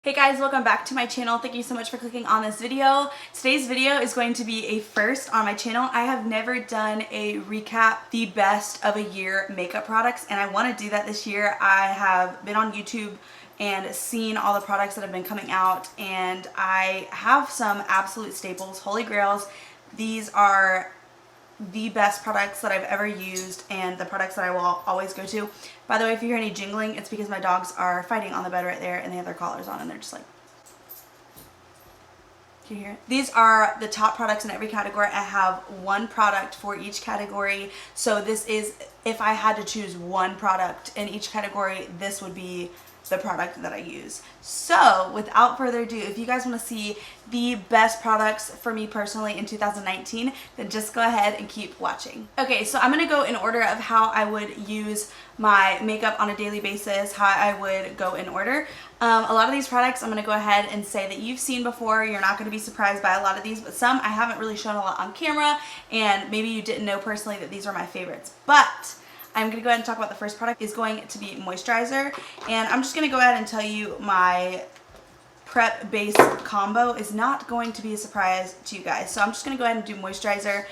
Hey guys, welcome back to my channel. Thank you so much for clicking on this video. Today's video is going to be a first on my channel. I have never done a recap the best of a year makeup products, and I want to do that this year. I have been on YouTube and seen all the products that have been coming out, and I have some absolute staples, holy grails. These are the best products that I've ever used and the products that I will always go to. By the way, if you hear any jingling, it's because my dogs are fighting on the bed right there and they have their collars on and they're just like, can you hear it? These are the top products in every category. I have one product for each category. So this is, if I had to choose one product in each category, this would be the product that I use. So without further ado, if you guys want to see the best products for me personally in 2019, then just go ahead and keep watching. Okay, so I'm going to go in order of how I would use my makeup on a daily basis, how I would go in order. A lot of these products I'm going to go ahead and say that you've seen before. You're not going to be surprised by a lot of these, but some I haven't really shown a lot on camera, and maybe you didn't know personally that these are my favorites. But I'm going to go ahead and talk about the first product. Is going to be moisturizer, and I'm just going to go ahead and tell you my prep base combo is not going to be a surprise to you guys. So I'm just going to go ahead and do moisturizer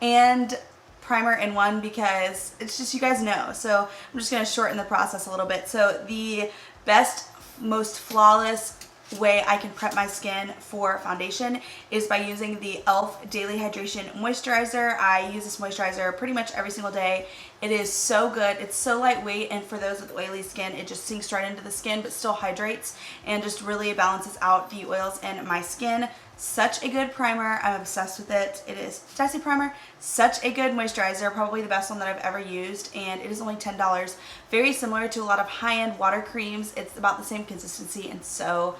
and primer in one because it's just, you guys know. So I'm just going to shorten the process a little bit. So the best, most flawless way I can prep my skin for foundation is by using the e.l.f. Daily Hydration Moisturizer. I use this moisturizer pretty much every single day. It is so good. It's so lightweight, and for those with oily skin, it just sinks right into the skin but still hydrates and just really balances out the oils in my skin. Such a good primer. I'm obsessed with it. It is, did I say primer? Such a good moisturizer, probably the best one that I've ever used, and it is only $10. Very similar to a lot of high-end water creams. It's about the same consistency and so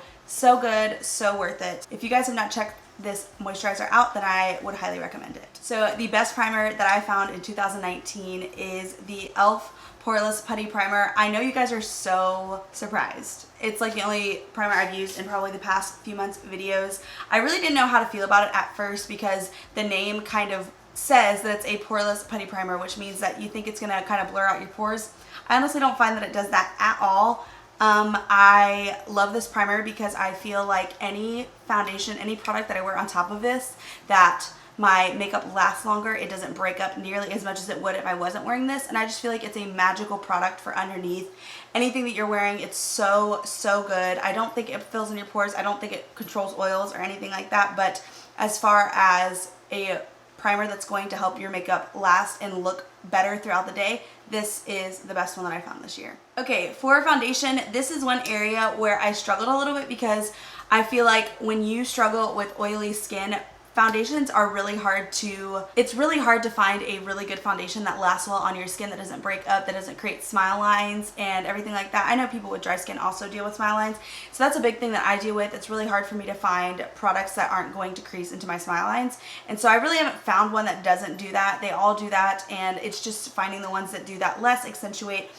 good, so worth it. If you guys have not checked this moisturizer out, then I would highly recommend it. So the best primer that I found in 2019 is the e.l.f. Poreless Putty Primer. I know you guys are so surprised. It's like the only primer I've used in probably the past few months' videos. I really didn't know how to feel about it at first because the name kind of says that it's a poreless putty primer, which means that you think it's gonna kind of blur out your pores. I honestly don't find that it does that at all. I love this primer because I feel like any foundation, any product that I wear on top of this, that my makeup lasts longer. It doesn't break up nearly as much as it would if I wasn't wearing this, and I just feel like it's a magical product for underneath anything that you're wearing. It's so good. I don't think it fills in your pores. I don't think it controls oils or anything like that, but as far as a primer that's going to help your makeup last and look better throughout the day, this is the best one that I found this year. Okay, for foundation, this is one area where I struggled a little bit because I feel like when you struggle with oily skin, foundations are really hard to, it's really hard to find a really good foundation that lasts well on your skin, that doesn't break up, that doesn't create smile lines and everything like that. I know people with dry skin also deal with smile lines, so that's a big thing that I deal with. It's really hard for me to find products that aren't going to crease into my smile lines, and so I really haven't found one that doesn't do that. They all do that, and it's just finding the ones that do that less, accentuate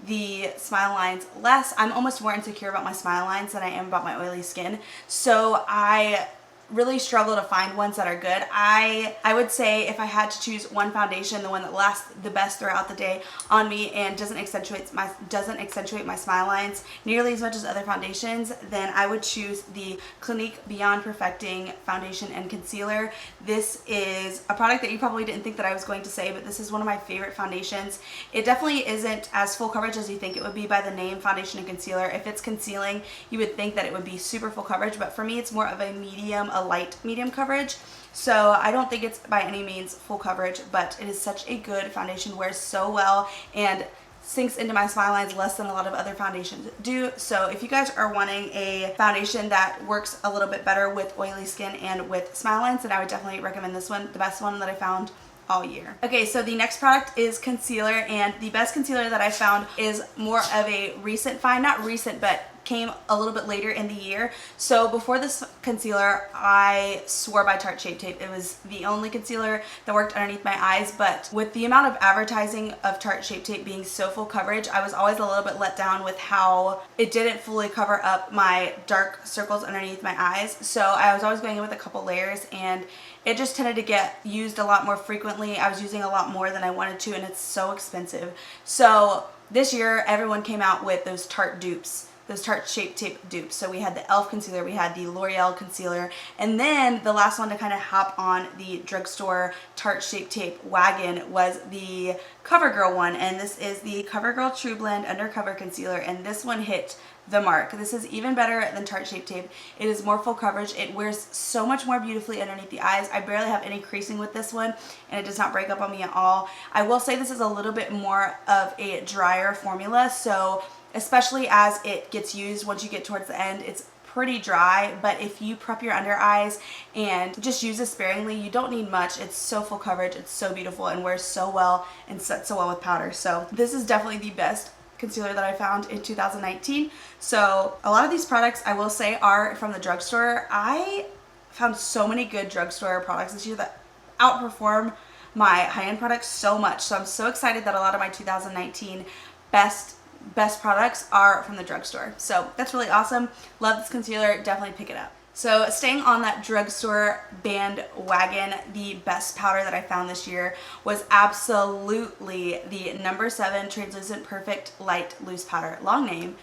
the smile lines less. I'm almost more insecure about my smile lines than I am about my oily skin, so I really struggle to find ones that are good. I would say if I had to choose one foundation, the one that lasts the best throughout the day on me and doesn't accentuate my smile lines nearly as much as other foundations, then I would choose the Clinique Beyond Perfecting Foundation and Concealer. This is a product that you probably didn't think that I was going to say, but this is one of my favorite foundations. It definitely isn't as full coverage as you think it would be by the name foundation and concealer. If it's concealing, you would think that it would be super full coverage, but for me it's more of a medium, a light medium coverage. So I don't think it's by any means full coverage, but it is such a good foundation, wears so well and sinks into my smile lines less than a lot of other foundations do. So if you guys are wanting a foundation that works a little bit better with oily skin and with smile lines, then I would definitely recommend this one, the best one that I found all year. Okay, so the next product is concealer, and the best concealer that I found is more of a recent find, not recent, but came a little bit later in the year. So before this concealer, I swore by Tarte Shape Tape. It was the only concealer that worked underneath my eyes, but with the amount of advertising of Tarte Shape Tape being so full coverage, I was always a little bit let down with how it didn't fully cover up my dark circles underneath my eyes. So I was always going in with a couple layers, and it just tended to get used a lot more frequently. I was using a lot more than I wanted to, and it's so expensive. So this year, everyone came out with those Tarte dupes. those Tarte Shape Tape dupes. So we had the e.l.f. concealer, we had the L'Oreal concealer, and then the last one to kind of hop on the drugstore Tarte Shape Tape wagon was the CoverGirl one, and this is the CoverGirl True Blend Undercover Concealer, and this one hit the mark. This is even better than Tarte Shape Tape. It is more full coverage. It wears so much more beautifully underneath the eyes. I barely have any creasing with this one, and it does not break up on me at all. I will say this is a little bit more of a drier formula, so especially as it gets used once you get towards the end, it's pretty dry, but if you prep your under eyes and just use this sparingly, you don't need much. It's so full coverage, it's so beautiful, and wears so well and sets so well with powder. So this is definitely the best concealer that I found in 2019. So a lot of these products, I will say, are from the drugstore. I found so many good drugstore products this year that outperform my high-end products so much. So I'm so excited that a lot of my 2019 best products are from the drugstore. So that's really awesome. Love this concealer. Definitely pick it up. So staying on that drugstore bandwagon, the best powder that I found this year was absolutely the No. 7 Translucent Perfect Light Loose Powder. Long name.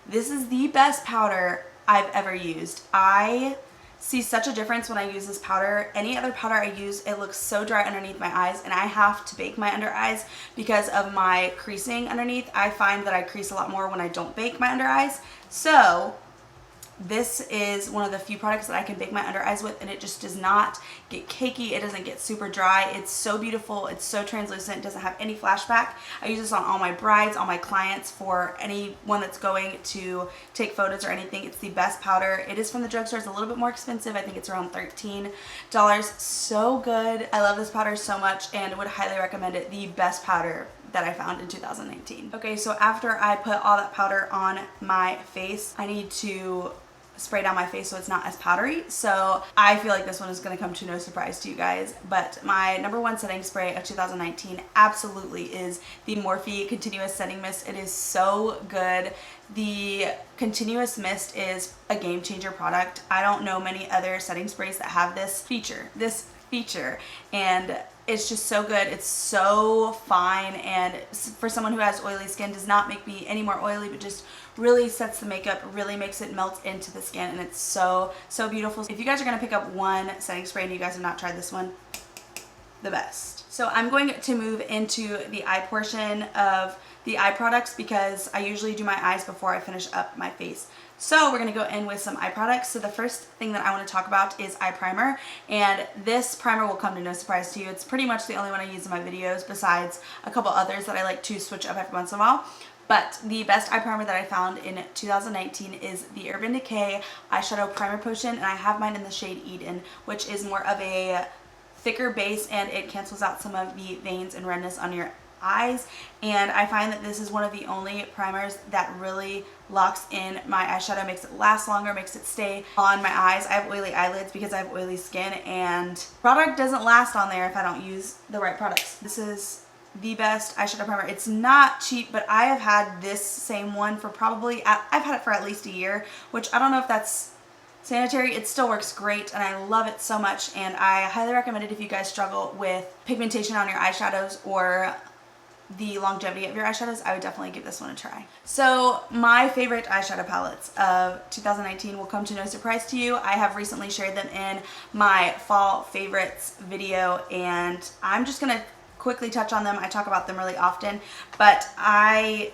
This is the best powder I've ever used. I see such a difference when I use this powder. Any other powder I use, it looks so dry underneath my eyes, and I have to bake my under eyes because of my creasing underneath. I find that I crease a lot more when I don't bake my under eyes. So this is one of the few products that I can bake my under eyes with, and it just does not get cakey. It doesn't get super dry. It's so beautiful. It's so translucent. It doesn't have any flashback. I use this on all my brides, all my clients, for anyone that's going to take photos or anything. It's the best powder. It is from the drugstore. It's a little bit more expensive. I think it's around $13. So good. I love this powder so much and would highly recommend it. The best powder that I found in 2019. Okay, so after I put all that powder on my face, I need to spray down my face so it's not as powdery. So I feel like this one is going to come to no surprise to you guys, but my number one setting spray of 2019 absolutely is the Morphe Continuous Setting Mist. It is so good. The Continuous Mist is a game changer product. I don't know many other setting sprays that have this feature, and it's just so good. It's so fine, and for someone who has oily skin, does not make me any more oily, but just really sets the makeup, really makes it melt into the skin, and it's so beautiful. If you guys are going to pick up one setting spray and you guys have not tried this one, the best. So I'm going to move into the eye portion of the eye products because I usually do my eyes before I finish up my face. So we're going to go in with some eye products. So the first thing that I want to talk about is eye primer, and this primer will come to no surprise to you. It's pretty much the only one I use in my videos besides a couple others that I like to switch up every once in a while. But the best eye primer that I found in 2019 is the Urban Decay Eyeshadow Primer Potion, and I have mine in the shade Eden, which is more of a thicker base, and it cancels out some of the veins and redness on your eyes. And I find that this is one of the only primers that really locks in my eyeshadow, makes it last longer, makes it stay on my eyes. I have oily eyelids because I have oily skin, and product doesn't last on there if I don't use the right products. This is the best eyeshadow primer. It's not cheap, but I have had this same one for probably, I've had it for at least a year, which I don't know if that's sanitary. It still works great, and I love it so much, and I highly recommend it if you guys struggle with pigmentation on your eyeshadows or the longevity of your eyeshadows. I would definitely give this one a try. So my favorite eyeshadow palettes of 2019 will come to no surprise to you. I have recently shared them in my fall favorites video, and I'm just gonna quickly touch on them. I talk about them really often, but I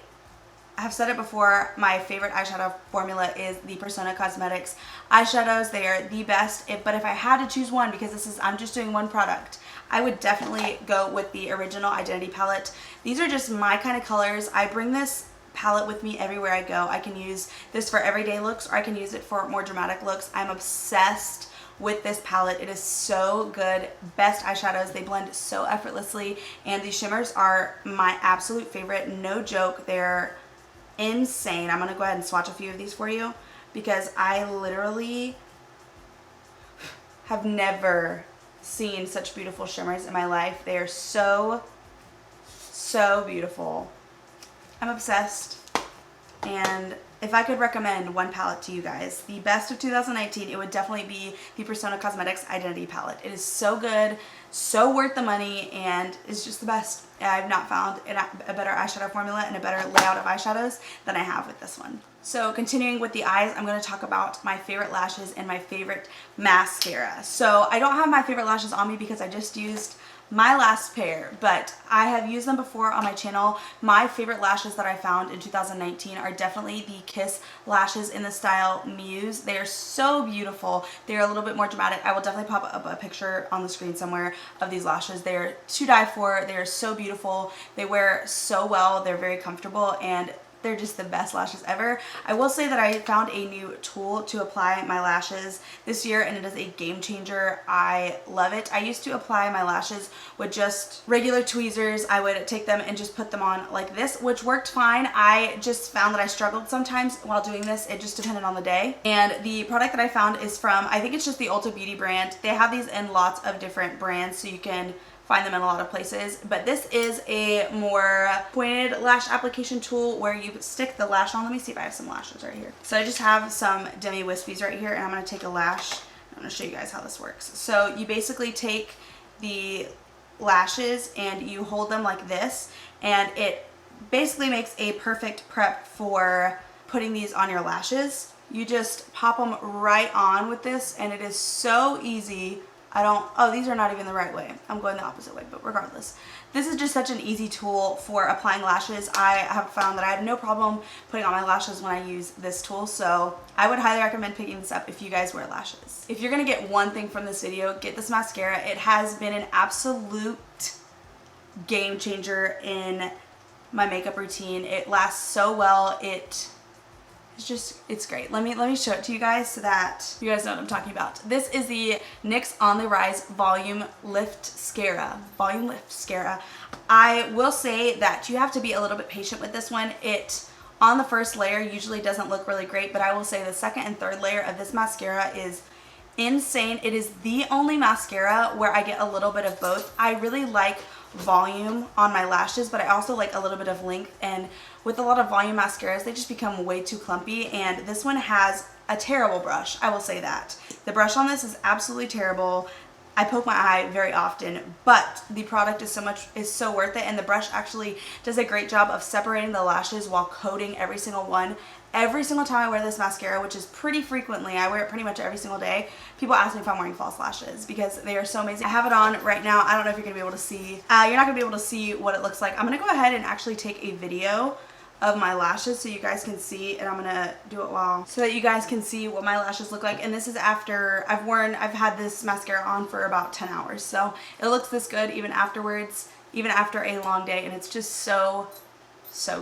have said it before, my favorite eyeshadow formula is the Persona Cosmetics eyeshadows. They are the best, but if I had to choose one, because I'm just doing one product, I would definitely go with the original Identity palette. These are just my kind of colors. I bring this palette with me everywhere I go. I can use this for everyday looks, or I can use it for more dramatic looks. I'm obsessed with this palette. It is so good. Best eyeshadows. They blend so effortlessly, and these shimmers are my absolute favorite. No joke. They're insane. I'm gonna go ahead and swatch a few of these for you because I literally have never seen such beautiful shimmers in my life. They are so beautiful. I'm obsessed, and if I could recommend one palette to you guys, the best of 2019, it would definitely be the Persona Cosmetics Identity palette. It is so good, so worth the money, and it's just the best. I've not found a better eyeshadow formula and a better layout of eyeshadows than I have with this one. So continuing with the eyes, I'm going to talk about my favorite lashes and my favorite mascara. So I don't have my favorite lashes on me because I just used my last pair, but I have used them before on my channel. My favorite lashes that I found in 2019 are definitely the Kiss lashes in the style Muse. They are so beautiful. They're a little bit more dramatic. I will definitely pop up a picture on the screen somewhere of these lashes. They're to die for. They are so beautiful. They wear so well. They're very comfortable, and they're just the best lashes ever. I will say that I found a new tool to apply my lashes this year, and it is a game changer. I love it. I used to apply my lashes with just regular tweezers. I would take them and just put them on like this, which worked fine. I just found that I struggled sometimes while doing this. It just depended on the day. And the product that I found is from, I think it's just the Ulta Beauty brand. They have these in lots of different brands, so you can find them in a lot of places, but this is a more pointed lash application tool where you stick the lash on. Let me see if I have some lashes right here. So I just have some demi wispies right here, and I'm going to take a lash. I'm going to show you guys how this works. So you basically take the lashes and you hold them like this, and it basically makes a perfect prep for putting these on your lashes. You just pop them right on with this, and it is so easy. Oh, these are not even the right way. I'm going the opposite way, but regardless. This is just such an easy tool for applying lashes. I have found that I have no problem putting on my lashes when I use this tool, so I would highly recommend picking this up if you guys wear lashes. If you're gonna get one thing from this video, get this mascara. It has been an absolute game changer in my makeup routine. It lasts so well. It's great. Let me show it to you guys so that you guys know what I'm talking about. This is the NYX On The Rise Volume Lift Mascara. I will say that you have to be a little bit patient with this one. It, on the first layer, usually doesn't look really great, but I will say the second and third layer of this mascara is insane. It is the only mascara where I get a little bit of both. I really like volume on my lashes, but I also like a little bit of length, and with a lot of volume mascaras they just become way too clumpy, and this one has a terrible brush. I will say that the brush on this is absolutely terrible. I poke my eye very often, but the product is so worth it, and the brush actually does a great job of separating the lashes while coating every single one. Every single time I wear this mascara, which is pretty frequently, I wear it pretty much every single day, people ask me if I'm wearing false lashes because they are so amazing. I have it on right now. I don't know if you're going to be able to see. You're not going to be able to see what it looks like. I'm going to go ahead and actually take a video of my lashes so you guys can see, and I'm going to do it so that you guys can see what my lashes look like. And this is after I've had this mascara on for about 10 hours. So it looks this good even afterwards, even after a long day, and it's just so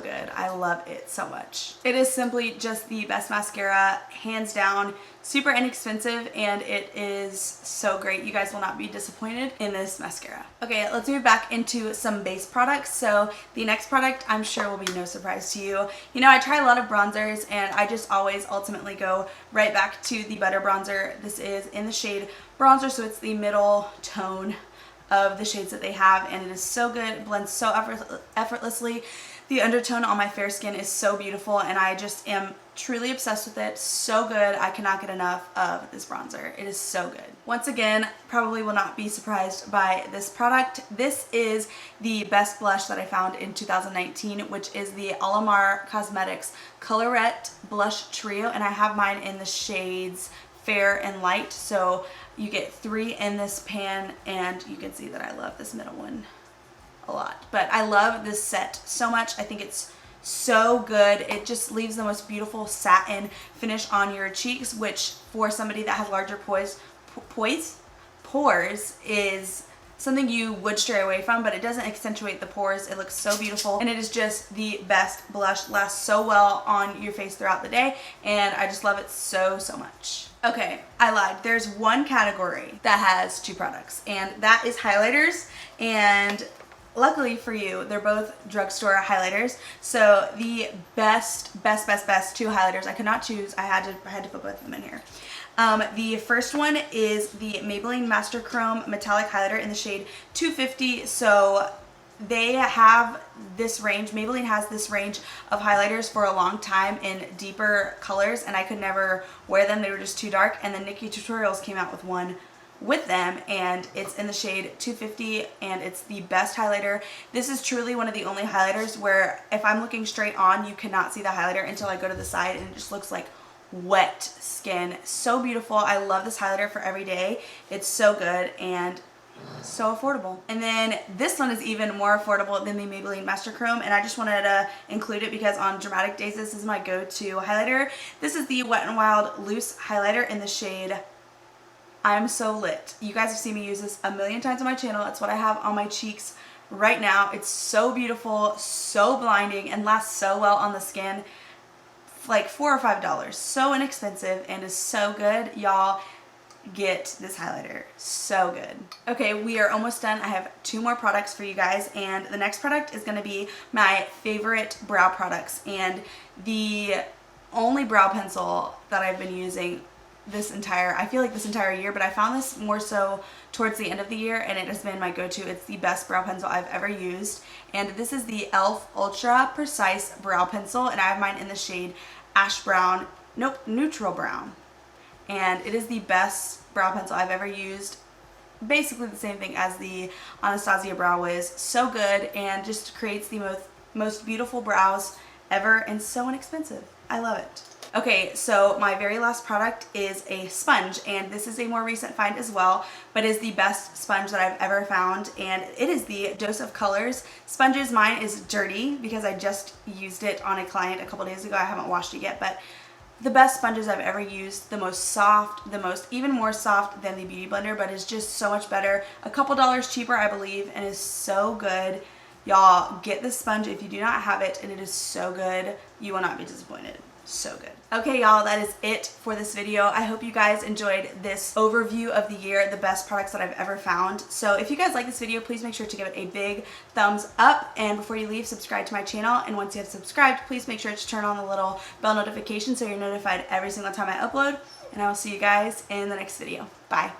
good. I love it so much. It is simply just the best mascara, hands down. Super inexpensive, and it is so great. You guys will not be disappointed in this mascara. Okay, let's move back into some base products. So the next product, I'm sure, will be no surprise to you. You know, I try a lot of bronzers, and I just always ultimately go right back to the Butter Bronzer. This is in the shade Bronzer, so it's the middle tone of the shades that they have, and it is so good. It blends so effortlessly. The undertone on my fair skin is so beautiful, and I just am truly obsessed with it. So good. I cannot get enough of this bronzer. It is so good. Once again, probably will not be surprised by this product. This is the best blush that I found in 2019, which is the Alamar Cosmetics Colorette Blush Trio, and I have mine in the shades Fair and Light. So you get 3 in this pan, and you can see that I love this middle one a lot. But I love this set so much. I think it's so good. It just leaves the most beautiful satin finish on your cheeks, which for somebody that has larger pores is something you would stray away from, but it doesn't accentuate the pores. It looks so beautiful, and it is just the best blush. Lasts so well on your face throughout the day, and I just love it so much. Okay, I lied. There's one category that has 2 products, and that is highlighters, and luckily for you, they're both drugstore highlighters. So the best 2 highlighters. I could not choose. I had to put both of them in here. The first one is the Maybelline Master Chrome Metallic Highlighter in the shade 250. So they have this range. Maybelline has this range of highlighters for a long time in deeper colors, and I could never wear them. They were just too dark. And then Nikkie Tutorials came out with one with them, and it's in the shade 250, and it's the best highlighter. This is truly one of the only highlighters where if I'm looking straight on, you cannot see the highlighter until I go to the side, and it just looks like wet skin. So beautiful. I love this highlighter for every day. It's so good and so affordable. And then this one is even more affordable than the Maybelline Master Chrome, and I just wanted to include it because on dramatic days this is my go-to highlighter. This is the Wet n Wild Loose Highlighter in the shade I'm So Lit. You guys have seen me use this a million times on my channel. It's what I have on my cheeks right now. It's so beautiful, so blinding, and lasts so well on the skin. Like $4 or $5. So inexpensive and is so good. Y'all, get this highlighter. So good. Okay, we are almost done. I have 2 more products for you guys, and the next product is going to be my favorite brow products, and the only brow pencil that I've been using this entire year, but I found this more so towards the end of the year, and it has been my go-to. It's the best brow pencil I've ever used, and this is the e.l.f. Ultra Precise Brow Pencil, and I have mine in the shade Neutral Brown. And it is the best brow pencil I've ever used. Basically the same thing as the Anastasia Brow Wiz. So good, and just creates the most beautiful brows ever, and so inexpensive. I love it. Okay, so my very last product is a sponge, and this is a more recent find as well, but is the best sponge that I've ever found, and it is the Dose of Colors sponges. Mine is dirty because I just used it on a client a couple days ago. I haven't washed it yet, but the best sponges I've ever used. The most soft, even more soft than the Beauty Blender, but is just so much better. A couple dollars cheaper, I believe, and is so good. Y'all, get this sponge if you do not have it, and it is so good. You will not be disappointed. So good. Okay, y'all, that is it for this video. I hope you guys enjoyed this overview of the year, the best products that I've ever found. So if you guys like this video, please make sure to give it a big thumbs up, and before you leave, subscribe to my channel. And once you have subscribed, please make sure to turn on the little bell notification so you're notified every single time I upload, and I will see you guys in the next video. Bye.